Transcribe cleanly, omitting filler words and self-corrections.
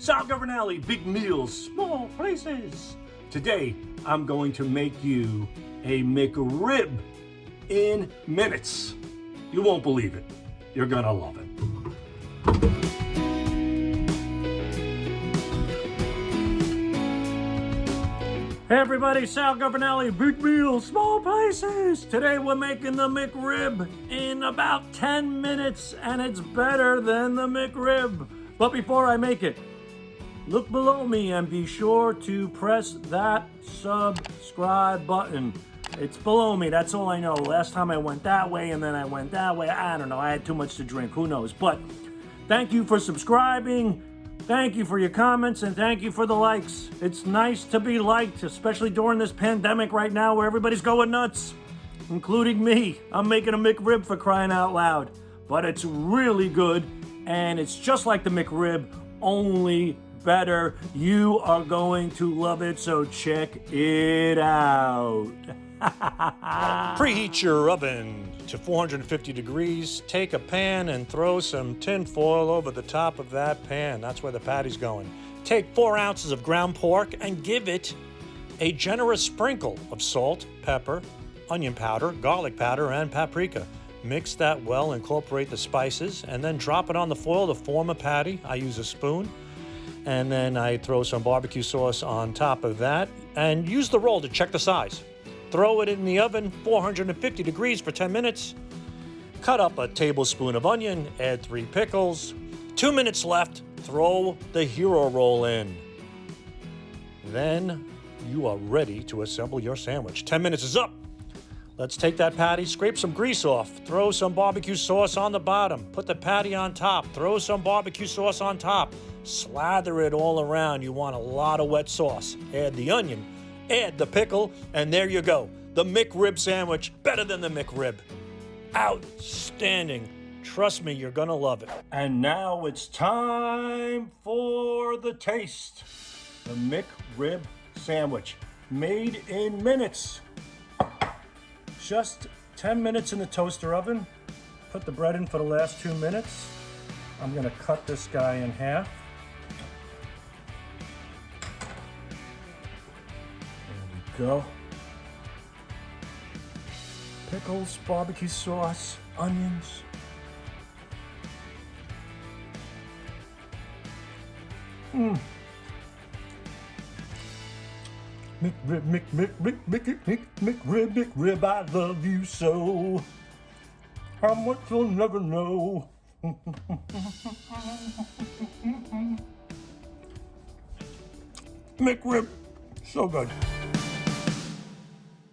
Sal Governale, big meals, small places. Today, I'm going to make you a McRib in minutes. You won't believe it. You're gonna love it. Hey everybody, Sal Governale, big meals, small places. Today we're making the McRib in about 10 minutes, and it's better than the McRib. But before I make it, look below me and be sure to press that subscribe button. It's below me, that's all I know. Last time I went that way and then I went that way. I don't know, I had too much to drink, who knows. But thank you for subscribing. Thank you for your comments and thank you for the likes. It's nice to be liked, especially during this pandemic right now where everybody's going nuts, including me. I'm making a McRib for crying out loud. But it's really good and it's just like the McRib, only better. You are going to love it, so check it out. Preheat your oven to 450 degrees. Take a pan and throw some tin foil over the top of that pan. That's where the patty's going. Take 4 ounces of ground pork and give it a generous sprinkle of salt, pepper, onion powder, garlic powder, and paprika. Mix that well, incorporate the spices, and then drop it on the foil to form a patty. I use a spoon. And then I throw some barbecue sauce on top of that and use the roll to check the size. Throw it in the oven, 450 degrees for 10 minutes. Cut up a tablespoon of onion, add 3 pickles. 2 minutes left, throw the hero roll in. Then you are ready to assemble your sandwich. 10 minutes is up. Let's take that patty, scrape some grease off, throw some barbecue sauce on the bottom, put the patty on top, throw some barbecue sauce on top, slather it all around. You want a lot of wet sauce. Add the onion, add the pickle, and there you go. The McRib sandwich, better than the McRib. Outstanding. Trust me, you're gonna love it. And now it's time for the taste. The McRib sandwich, made in minutes. Just 10 minutes in the toaster oven. Put the bread in for the last 2 minutes. I'm gonna cut this guy in half. There we go. Pickles, barbecue sauce, onions. McRib, I love you so. How much you'll never know. McRib, so good.